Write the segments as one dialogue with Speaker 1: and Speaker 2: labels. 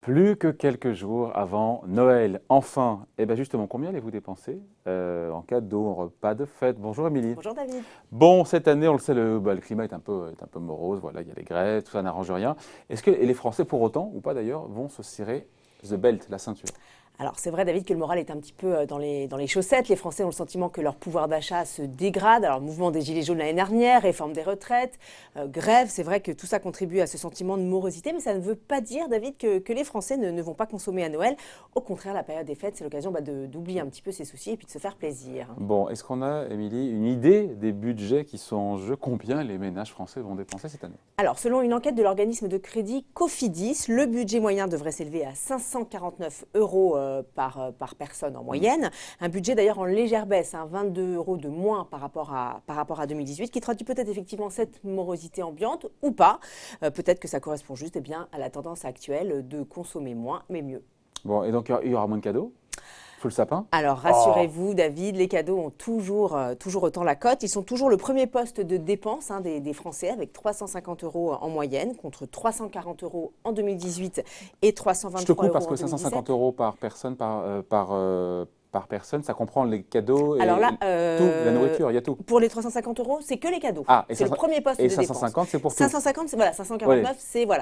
Speaker 1: Plus que quelques jours avant Noël, enfin. Et bien justement, combien allez-vous dépenser en cadeaux, en repas de fête? Bonjour Émilie.
Speaker 2: Bonjour David.
Speaker 1: Bon, cette année, on le sait, le climat est un peu morose, voilà, il y a les grèves, tout ça n'arrange rien. Est-ce que et les Français, pour autant, ou pas d'ailleurs, vont se serrer the belt, la ceinture?
Speaker 2: Alors c'est vrai David que le moral est un petit peu dans les chaussettes. Les Français ont le sentiment que leur pouvoir d'achat se dégrade. Alors mouvement des Gilets jaunes l'année dernière, réforme des retraites, grève, c'est vrai que tout ça contribue à ce sentiment de morosité, mais ça ne veut pas dire David que les Français ne vont pas consommer à Noël. Au contraire, la période des fêtes, c'est l'occasion d'oublier un petit peu ses soucis et puis de se faire plaisir.
Speaker 1: Bon, est-ce qu'on a, Émilie, une idée des budgets qui sont en jeu? Combien les ménages français vont dépenser cette année?
Speaker 2: Alors, selon une enquête de l'organisme de crédit Cofidis, le budget moyen devrait s'élever à 549 € par personne en moyenne. Un budget d'ailleurs en légère baisse, 22 € de moins par rapport à 2018, qui traduit peut-être effectivement cette morosité ambiante ou pas. Peut-être que ça correspond juste à la tendance actuelle de consommer moins, mais mieux.
Speaker 1: Bon, et donc il y aura moins de cadeaux? Sous le sapin?
Speaker 2: Alors rassurez-vous David, les cadeaux ont toujours autant la cote. Ils sont toujours le premier poste de dépense des Français avec 350 € en moyenne contre 340 € en 2018 et 323 € en 2017.
Speaker 1: Je te coupe parce que 550 € par personne, par personne, ça comprend les cadeaux et
Speaker 2: alors là,
Speaker 1: tout, la nourriture, il y a tout.
Speaker 2: Pour les 350 €, c'est que les cadeaux.
Speaker 1: Ah,
Speaker 2: c'est le premier poste de dépense.
Speaker 1: Et 550, c'est pour tout.
Speaker 2: 550, voilà, 549,
Speaker 1: Oui.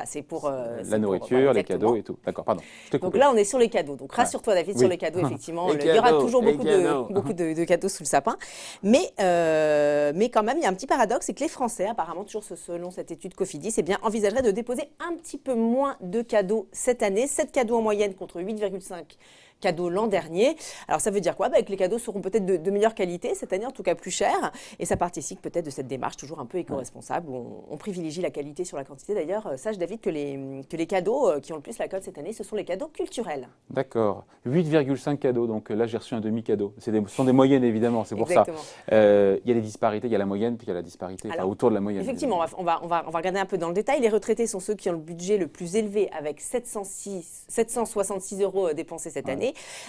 Speaker 2: c'est pour
Speaker 1: la nourriture, les cadeaux et tout. D'accord, pardon.
Speaker 2: Donc là, on est sur les cadeaux. Donc rassure-toi, David, sur les cadeaux, effectivement, il y aura toujours beaucoup de cadeaux sous le sapin. Mais quand même, il y a un petit paradoxe, c'est que les Français, apparemment, toujours selon cette étude Cofidis, envisageraient de déposer un petit peu moins de cadeaux cette année. 7 cadeaux en moyenne contre 8,5 cadeaux l'an dernier. Alors ça veut dire quoi? Que les cadeaux seront peut-être de meilleure qualité cette année, en tout cas plus chers. Et ça participe peut-être de cette démarche toujours un peu éco-responsable où on privilégie la qualité sur la quantité. D'ailleurs, sache David que les cadeaux qui ont le plus la cote cette année, ce sont les cadeaux culturels.
Speaker 1: D'accord. 8,5 cadeaux. Donc là, j'ai reçu un demi-cadeau. Ce sont des moyennes, évidemment, c'est pour
Speaker 2: Exactement.
Speaker 1: ça. Il y a des disparités, il y a la moyenne, puis il y a la disparité,
Speaker 2: Alors,
Speaker 1: autour de la moyenne.
Speaker 2: Effectivement, on va regarder un peu dans le détail. Les retraités sont ceux qui ont le budget le plus élevé avec 766 € dépensés cette année.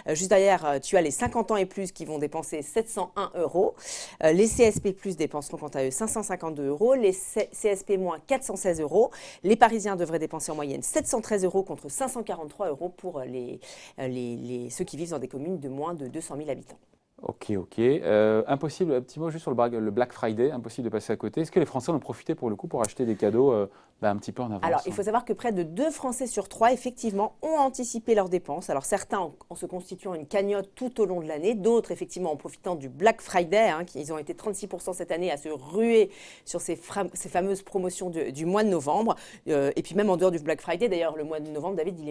Speaker 2: Juste derrière, tu as les 50 ans et plus qui vont dépenser 701 €. Les CSP+, dépenseront quant à eux 552 €. Les CSP-, 416 €. Les Parisiens devraient dépenser en moyenne 713 € contre 543 € pour ceux qui vivent dans des communes de moins de 200 000 habitants.
Speaker 1: Ok. Impossible, un petit mot juste sur le Black Friday, impossible de passer à côté. Est-ce que les Français en ont profité pour le coup pour acheter des cadeaux un petit peu en avance?
Speaker 2: Alors, il faut savoir que près de 2 Français sur 3, effectivement, ont anticipé leurs dépenses. Alors, certains en se constituant une cagnotte tout au long de l'année, d'autres, effectivement, en profitant du Black Friday. Ils ont été 36% cette année à se ruer sur ces fameuses promotions du mois de novembre. Et puis, même en dehors du Black Friday, d'ailleurs, le mois de novembre, David, il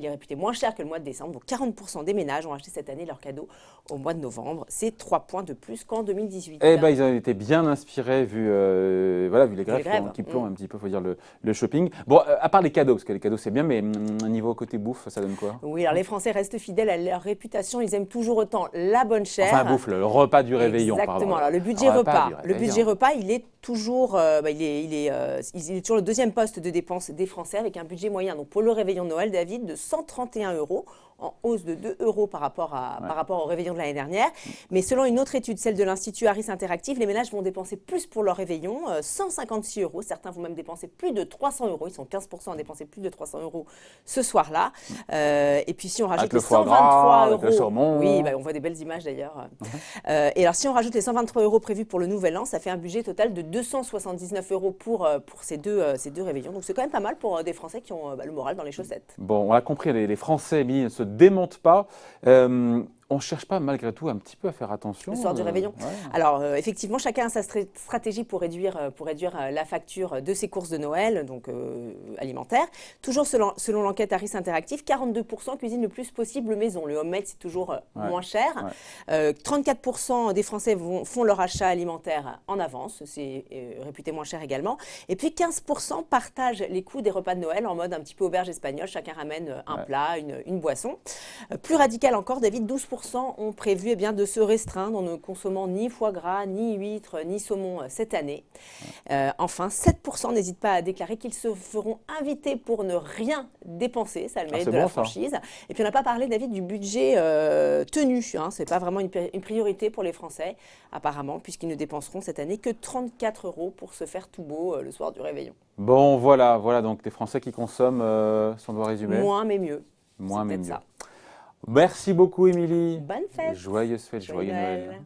Speaker 2: est réputé moins cher que le mois de décembre. Donc, 40% des ménages ont acheté cette année leurs cadeaux au mois de novembre. C'est 3 points de plus qu'en 2018.
Speaker 1: Eh bien, ils ont été bien inspirés vu les grèves qui plombent un petit peu, il faut dire, le shopping. Bon, à part les cadeaux, parce que les cadeaux c'est bien, mais niveau côté bouffe, ça donne quoi?
Speaker 2: Oui, alors les Français restent fidèles à leur réputation. Ils aiment toujours autant la bonne chère.
Speaker 1: Enfin, bouffe, le repas du réveillon.
Speaker 2: Exactement. Alors le budget repas, il est toujours, il est toujours le deuxième poste de dépense des Français avec un budget moyen. Donc pour le réveillon de Noël, David, de 131 €, en hausse de 2 € par rapport au réveillon de l'année dernière. Mais selon une autre étude, celle de l'Institut Harris Interactive, les ménages vont dépenser plus pour leur réveillon, 156 €. Certains vont même dépenser plus de 300 €. Ils sont 15% à dépenser plus de 300 € ce soir-là. Et puis si on rajoute les 123 €, oui, on voit des belles images d'ailleurs. Et alors si on rajoute les 123 € prévus pour le Nouvel An, ça fait un budget total de 279 € pour ces deux réveillons. Donc c'est quand même pas mal pour des Français qui ont le moral dans les chaussettes.
Speaker 1: Bon, on a compris, les Français ne se démontent pas. On ne cherche pas malgré tout un petit peu à faire attention.
Speaker 2: Le soir du réveillon. Ouais. Alors effectivement, chacun a sa stratégie pour réduire la facture de ses courses de Noël, donc alimentaires. Toujours selon l'enquête Harris Interactive, 42% cuisinent le plus possible maison. Le homemade, c'est toujours moins cher. 34% des Français font leur achat alimentaire en avance. C'est réputé moins cher également. Et puis 15% partagent les coûts des repas de Noël en mode un petit peu auberge espagnole. Chacun ramène un plat, une boisson. Plus radical encore, David, 12% 30% ont prévu de se restreindre en ne consommant ni foie gras, ni huîtres, ni saumon cette année. Enfin, 7% n'hésitent pas à déclarer qu'ils se feront inviter pour ne rien dépenser. Ça a le mérite de la franchise. Et puis, on n'a pas parlé, David, du budget tenu. Ce n'est pas vraiment une priorité pour les Français, apparemment, puisqu'ils ne dépenseront cette année que 34 € pour se faire tout beau le soir du réveillon.
Speaker 1: Bon, voilà donc des Français qui consomment, si on doit résumer.
Speaker 2: Moins mais mieux.
Speaker 1: Moins mais mieux. Merci beaucoup, Émilie.
Speaker 2: Bonne fête.
Speaker 1: Joyeuse fête, joyeux Noël.